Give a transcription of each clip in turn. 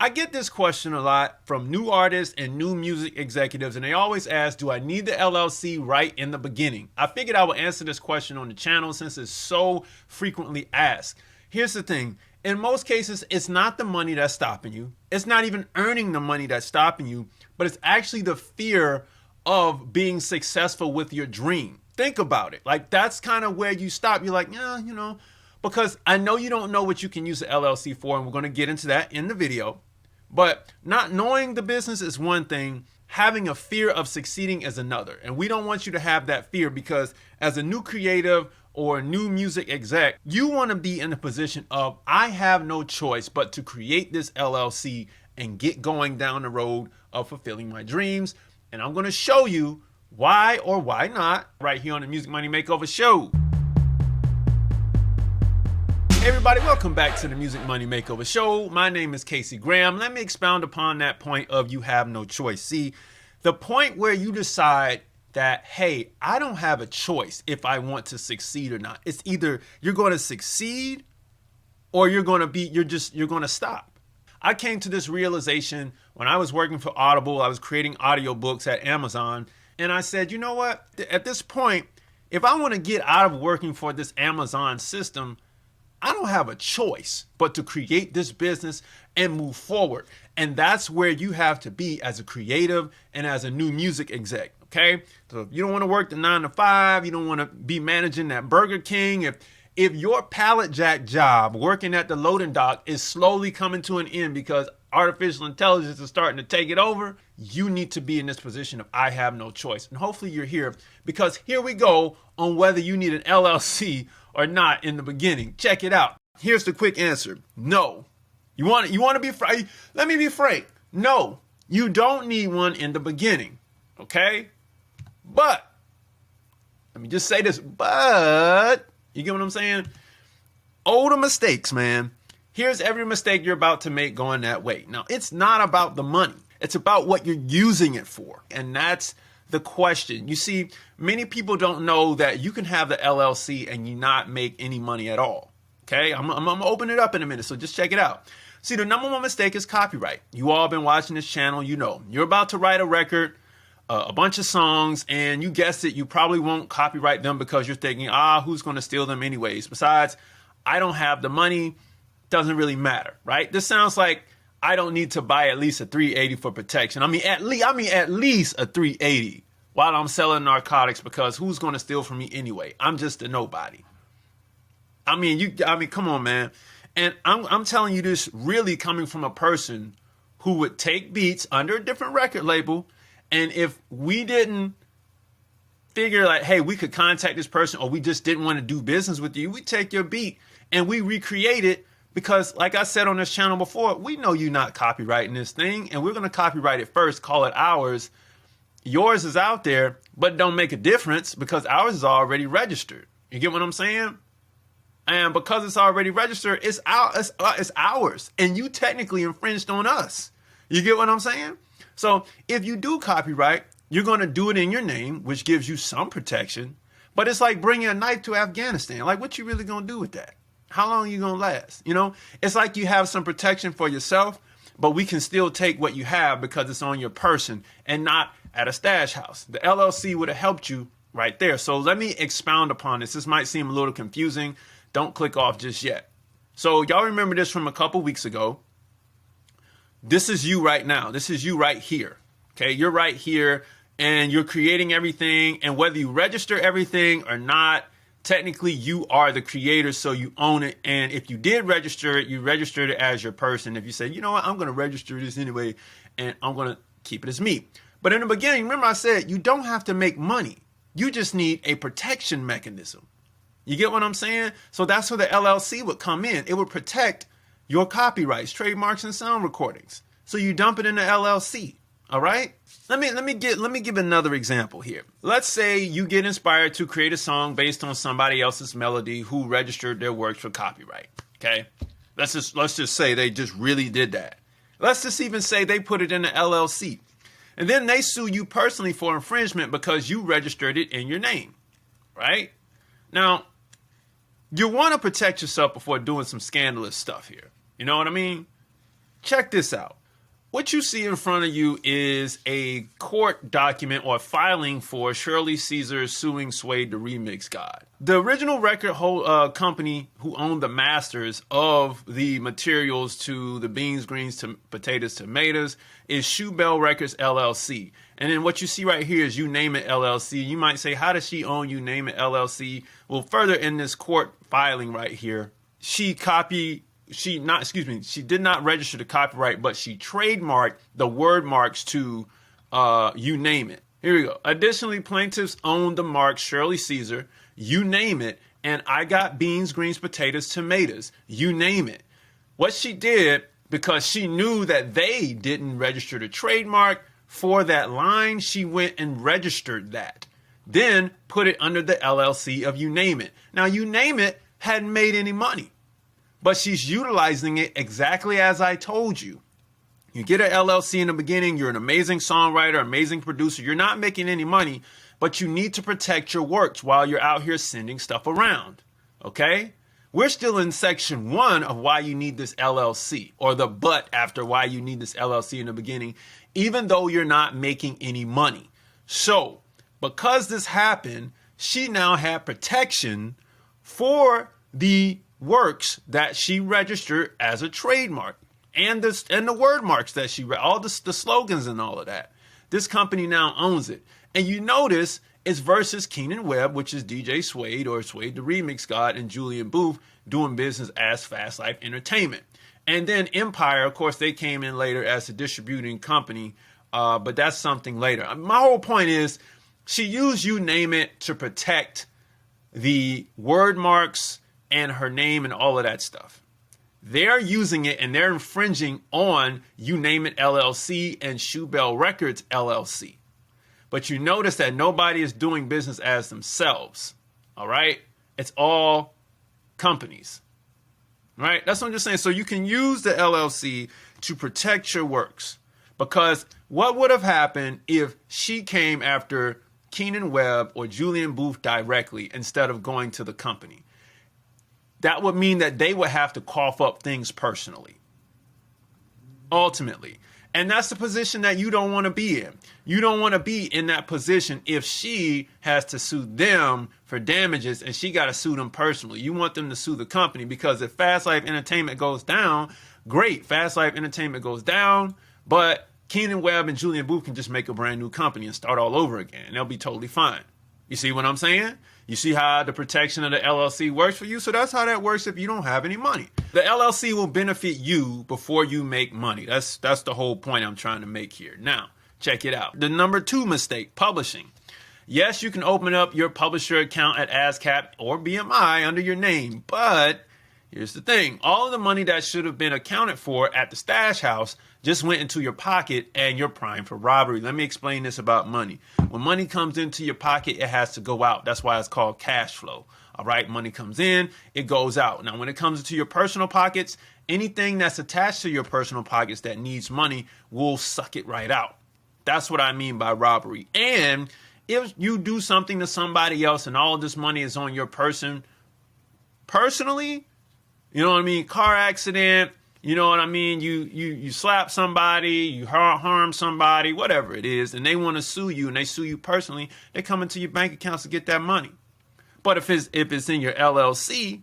I get this question a lot from new artists and new music executives, and they always ask, do I need the LLC right in the beginning? I figured I would answer this question on the channel since it's so frequently asked. Here's the thing. In most cases, it's not the money that's stopping you. It's not even earning the money that's stopping you, but it's actually the fear of being successful with your dream. Think about it. Like, that's kind of where you stop. You're like, yeah, because I know you don't know what you can use the LLC for, and we're going to get into that in the video. But not knowing the business is one thing. Having a fear of succeeding is another. And we don't want you to have that fear, because as a new creative or a new music exec, you want to be in a position of, I have no choice but to create this LLC and get going down the road of fulfilling my dreams. And I'm going to show you why or why not right here on the Music Money Makeover show. Hey everybody, welcome back to the Music Money Makeover show. My name is Casey Graham. Let me expound upon that point of you have no choice. See, the point where you decide that, hey, I don't have a choice if I want to succeed or not. It's either you're going to succeed or you're going to stop. I came to this realization when I was working for Audible. I was creating audiobooks at Amazon, and I said, you know what? At this point, if I want to get out of working for this Amazon system, I don't have a choice but to create this business and move forward. And that's where you have to be as a creative and as a new music exec. Okay. So if you don't want to work the 9 to 5, you don't want to be managing that Burger King. If your pallet jack job working at the loading dock is slowly coming to an end because artificial intelligence is starting to take it over, you need to be in this position of I have no choice. And hopefully you're here, because here we go on whether you need an LLC or not in the beginning. Check it out. Here's the quick answer. No. You want to be frank? Let me be frank. No, you don't need one in the beginning. Okay? But let me just say this, but you get what I'm saying? Older mistakes, man. Here's every mistake you're about to make going that way. Now, it's not about the money. It's about what you're using it for. And that's the question. You see, many people don't know that you can have the LLC and you not make any money at all. Okay, I'm gonna open it up in a minute, so just check it out. See, the number one mistake is copyright. You all been watching this channel, you know. You're about to write a record, a bunch of songs, and you guessed it, you probably won't copyright them because you're thinking, who's gonna steal them anyways? Besides, I don't have the money, doesn't really matter, right? This sounds like I don't need to buy at least a 380 for protection. I mean at least a 380 while I'm selling narcotics, because who's going to steal from me anyway? I'm just a nobody. I mean, come on, man. And I'm telling you this really coming from a person who would take beats under a different record label, and if we didn't figure like, hey, we could contact this person, or we just didn't want to do business with you, we take your beat and we recreate it. Because like I said on this channel before, we know you're not copywriting this thing, and we're going to copyright it first, call it ours. Yours is out there, but don't make a difference because ours is already registered. You get what I'm saying? And because it's already registered, it's ours. And you technically infringed on us. You get what I'm saying? So if you do copyright, you're going to do it in your name, which gives you some protection. But it's like bringing a knife to Afghanistan. Like, what you really going to do with that? How long are you going to last? You know, it's like you have some protection for yourself, but we can still take what you have because it's on your person and not at a stash house. The LLC would have helped you right there. So let me expound upon this. This might seem a little confusing. Don't click off just yet. So y'all remember this from a couple weeks ago. This is you right now. This is you right here. Okay, you're right here and you're creating everything. And whether you register everything or not, technically you are the creator, so you own it. And if you did register it, you registered it as your person. If you say, you know what, I'm going to register this anyway, and I'm going to keep it as me. But in the beginning, remember I said, you don't have to make money. You just need a protection mechanism. You get what I'm saying? So that's where the LLC would come in. It would protect your copyrights, trademarks, and sound recordings. So you dump it in the LLC. All right. Let me give another example here. Let's say you get inspired to create a song based on somebody else's melody who registered their works for copyright. Okay. Let's just say they just really did that. Let's just even say they put it in the LLC. And then they sue you personally for infringement because you registered it in your name. Right? Now, you want to protect yourself before doing some scandalous stuff here. You know what I mean? check this out. What you see in front of you is a court document or filing for Shirley Caesar suing Suede, the remix god. The original record company who owned the masters of the materials to the beans, greens, potatoes, tomatoes is Shoe Bell Records LLC. And then what you see right here is You Name It LLC. You might say, how does she own You Name It LLC? Well, further in this court filing right here, she did not register the copyright, but she trademarked the word marks to You Name It. Here we go. Additionally, plaintiffs own the marks Shirley Caesar, You Name It, and I Got Beans, Greens, Potatoes, Tomatoes, You Name It. What she did, because she knew that they didn't register the trademark for that line, she went and registered that. Then put it under the LLC of You Name It. Now, You Name It hadn't made any money, but she's utilizing it exactly as I told you. You get an LLC in the beginning, you're an amazing songwriter, amazing producer, you're not making any money, but you need to protect your works while you're out here sending stuff around, okay? We're still in section 1 of why you need this LLC, or the but after why you need this LLC in the beginning, even though you're not making any money. So, because this happened, she now had protection for the works that she registered as a trademark and the word marks that she read, all the slogans and all of that. This company now owns it. And you notice it's versus Keenan Webb, which is DJ Suede or Suede the Remix God, and Julian Booth doing business as Fast Life Entertainment. And then Empire, of course, they came in later as a distributing company, but that's something later. My whole point is she used You Name It to protect the word marks and her name and all of that stuff. They're using it and they're infringing on You Name It LLC and Shoe Bell Records LLC. But you notice that nobody is doing business as themselves. All right? It's all companies. Right? That's what I'm just saying. So you can use the LLC to protect your works. Because what would have happened if she came after Keenan Webb or Julian Booth directly instead of going to the company? That would mean that they would have to cough up things personally, ultimately. And that's the position that you don't want to be in. You don't want to be in that position if she has to sue them for damages and she got to sue them personally. You want them to sue the company, because if Fast Life Entertainment goes down, great. Fast Life Entertainment goes down, but Keenan Webb and Julian Booth can just make a brand new company and start all over again. They'll be totally fine. You see what I'm saying? You see how the protection of the LLC works for you? So that's how that works if you don't have any money. The LLC will benefit you before you make money. That's the whole point I'm trying to make here. Now, check it out. The number 2 mistake, publishing. Yes, you can open up your publisher account at ASCAP or BMI under your name, but here's the thing. All of the money that should have been accounted for at the stash house just went into your pocket and you're primed for robbery. Let me explain this about money. When money comes into your pocket, it has to go out. That's why it's called cash flow. All right, money comes in, it goes out. Now, when it comes into your personal pockets, anything that's attached to your personal pockets that needs money will suck it right out. That's what I mean by robbery. And if you do something to somebody else and all of this money is on your person personally, you know what I mean? Car accident, you know what I mean? You slap somebody, you harm somebody, whatever it is, and they want to sue you and they sue you personally, they come into your bank accounts to get that money. But if it's in your LLC,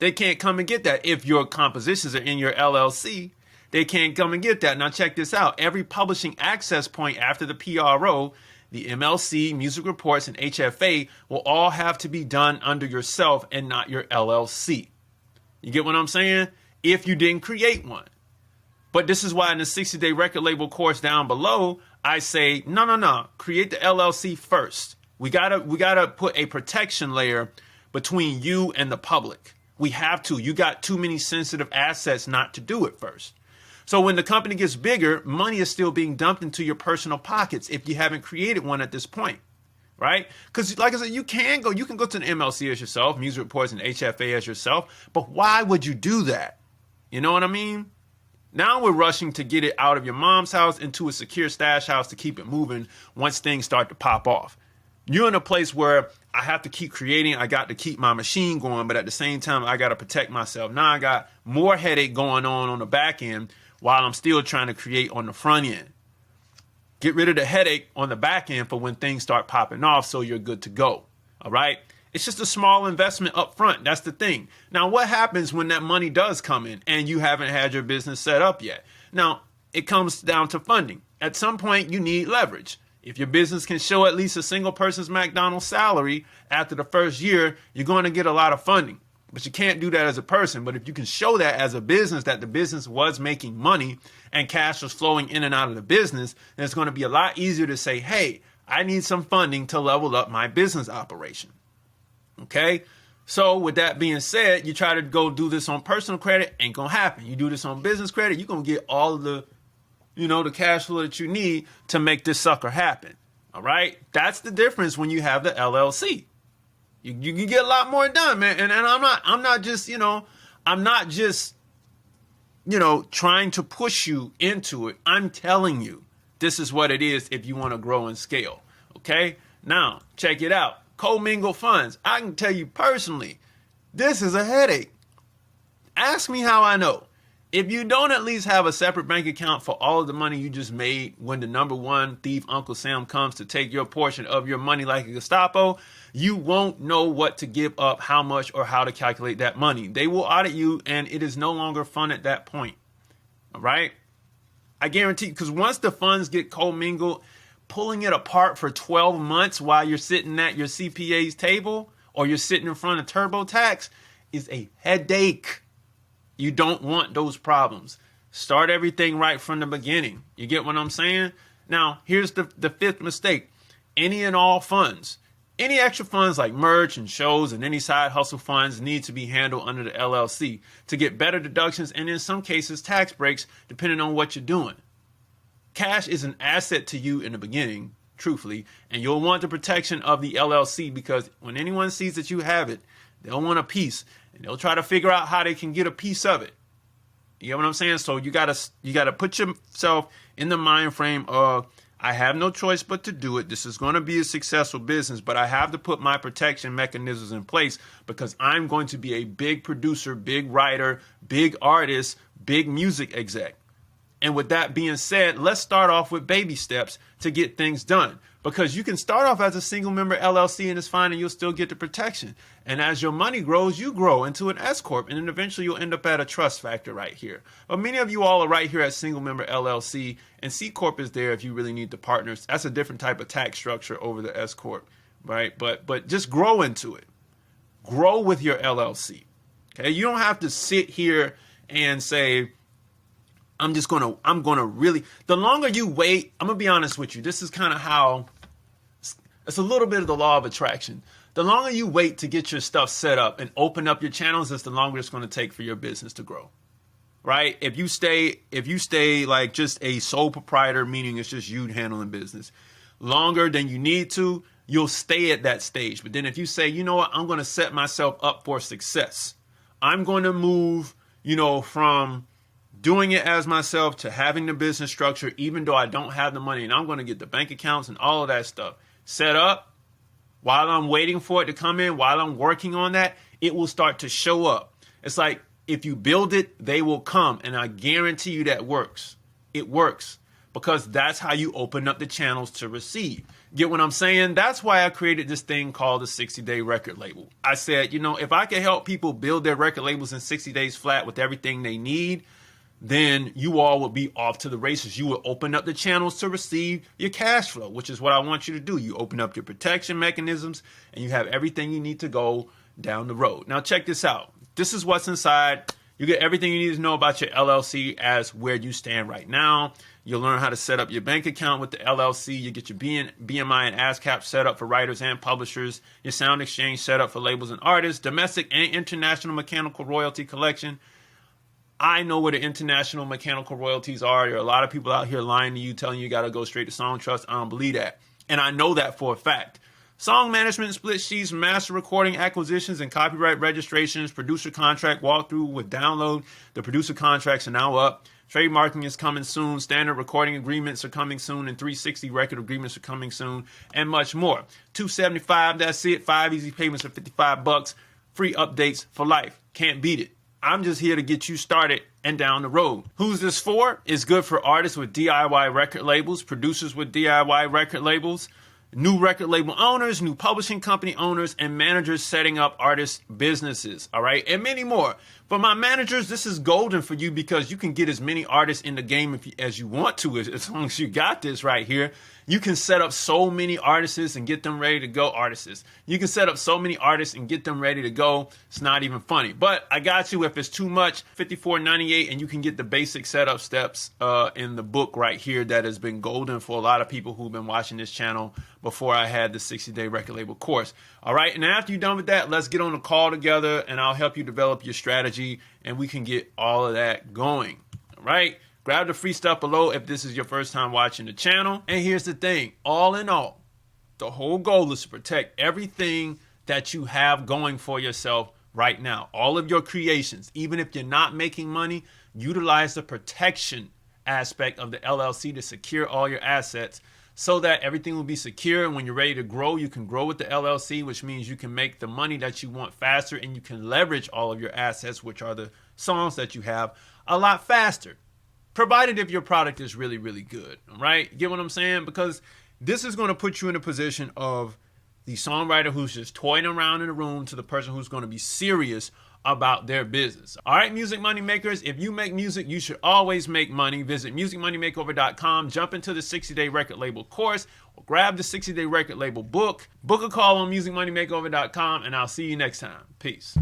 they can't come and get that. If your compositions are in your LLC, they can't come and get that. Now check this out. Every publishing access point after the PRO, the MLC, music reports, and HFA will all have to be done under yourself and not your LLC. You get what I'm saying? If you didn't create one. But this is why in the 60-day record label course down below, I say, no. Create the LLC first. We gotta put a protection layer between you and the public. We have to. You got too many sensitive assets not to do it first. So when the company gets bigger, money is still being dumped into your personal pockets if you haven't created one at this point. Right? Because like I said, you can go to the MLC as yourself, music reports and HFA as yourself. But why would you do that? You know what I mean? Now we're rushing to get it out of your mom's house into a secure stash house to keep it moving once things start to pop off. You're in a place where I have to keep creating. I got to keep my machine going, but at the same time, I got to protect myself. Now I got more headache going on the back end while I'm still trying to create on the front end. Get rid of the headache on the back end for when things start popping off so you're good to go. All right? It's just a small investment up front. That's the thing. Now, what happens when that money does come in and you haven't had your business set up yet? Now, it comes down to funding. At some point, you need leverage. If your business can show at least a single person's McDonald's salary after the first year, you're going to get a lot of funding. But you can't do that as a person. But if you can show that as a business, that the business was making money and cash was flowing in and out of the business, then it's going to be a lot easier to say, hey, I need some funding to level up my business operation. Okay? So with that being said, you try to go do this on personal credit, ain't going to happen. You do this on business credit, you're going to get all of the cash flow that you need to make this sucker happen. All right? That's the difference when you have the LLC. You can get a lot more done, man. And I'm not just trying to push you into it. I'm telling you, this is what it is if you want to grow and scale. Okay? Now, check it out. Mingled Funds. I can tell you personally, this is a headache. Ask me how I know. If you don't at least have a separate bank account for all of the money you just made when the number one thief, Uncle Sam, comes to take your portion of your money like a Gestapo, you won't know what to give up, how much, or how to calculate that money. They will audit you, and it is no longer fun at that point. All right? I guarantee, because once the funds get commingled, pulling it apart for 12 months while you're sitting at your CPA's table or you're sitting in front of TurboTax is a headache. You don't want those problems. Start everything right from the beginning. You get what I'm saying? Now, here's the fifth mistake. Any and all funds. Any extra funds like merch and shows and any side hustle funds need to be handled under the LLC to get better deductions and in some cases tax breaks depending on what you're doing. Cash is an asset to you in the beginning, truthfully, and you'll want the protection of the LLC because when anyone sees that you have it, they'll want a piece. And they'll try to figure out how they can get a piece of it. You get what I'm saying? So you gotta put yourself in the mind frame of, I have no choice but to do it. This is going to be a successful business, but I have to put my protection mechanisms in place because I'm going to be a big producer, big writer, big artist, big music exec. And with that being said, let's start off with baby steps to get things done. Because you can start off as a single member LLC and it's fine and you'll still get the protection. And as your money grows, you grow into an S Corp and then eventually you'll end up at a trust factor right here. But many of you all are right here at single member LLC and C Corp is there if you really need the partners. That's a different type of tax structure over the S Corp, right? But just grow into it. Grow with your LLC. Okay, you don't have to sit here and say, I'm gonna really, the longer you wait, I'm gonna be honest with you, this is kind of how, it's a little bit of the law of attraction. The longer you wait to get your stuff set up and open up your channels, it's the longer it's gonna take for your business to grow, right? If you stay like just a sole proprietor, meaning it's just you handling business, longer than you need to, you'll stay at that stage. But then if you say, you know what, I'm gonna set myself up for success. I'm gonna move, from doing it as myself to having the business structure, even though I don't have the money, and I'm going to get the bank accounts and all of that stuff set up. While I'm waiting for it to come in, while I'm working on that, it will start to show up. It's like if you build it, they will come. And I guarantee you that works. It works because that's how you open up the channels to receive. Get what I'm saying? That's why I created this thing called the 60-day record label. I said, if I can help people build their record labels in 60 days flat with everything they need, then you all will be off to the races. You will open up the channels to receive your cash flow, which is what I want you to do. You open up your protection mechanisms and you have everything you need to go down the road. Now, check this out. This is what's inside. You get everything you need to know about your LLC as where you stand right now. You'll learn how to set up your bank account with the LLC. You get your BMI and ASCAP set up for writers and publishers. Your sound exchange set up for labels and artists. Domestic and international mechanical royalty collection. I know where the international mechanical royalties are. There are a lot of people out here lying to you, telling you got to go straight to Song Trust. I don't believe that. And I know that for a fact. Song management, split sheets, master recording acquisitions, and copyright registrations, producer contract walkthrough with download. The producer contracts are now up. Trademarking is coming soon. Standard recording agreements are coming soon. And 360 record agreements are coming soon. And much more. $275, that's it. 5 easy payments for $55. Free updates for life. Can't beat it. I'm just here to get you started and down the road. Who's this for? It's good for artists with DIY record labels, producers with DIY record labels, new record label owners, new publishing company owners, and managers setting up artist businesses, all right? And many more. For my managers, this is golden for you because you can get as many artists in the game as you want to, as long as you got this right here. You can set up so many artists and get them ready to go. You can set up so many artists and get them ready to go. It's not even funny. But I got you. If it's too much, $54.98, and you can get the basic setup steps in the book right here that has been golden for a lot of people who've been watching this channel before I had the 60-day record label course. All right. And after you're done with that, let's get on a call together and I'll help you develop your strategy and we can get all of that going. All right. Grab the free stuff below if this is your first time watching the channel. And here's the thing, all in all, the whole goal is to protect everything that you have going for yourself right now. All of your creations, even if you're not making money, utilize the protection aspect of the LLC to secure all your assets so that everything will be secure. And when you're ready to grow, you can grow with the LLC, which means you can make the money that you want faster and you can leverage all of your assets, which are the songs that you have, a lot faster. Provided if your product is really, really good, all right? Get what I'm saying? Because this is going to put you in a position of the songwriter who's just toying around in the room to the person who's going to be serious about their business. All right, music money makers, if you make music, you should always make money. Visit musicmoneymakeover.com, jump into the 60-day record label course, or grab the 60-day record label book, book a call on musicmoneymakeover.com, and I'll see you next time. Peace.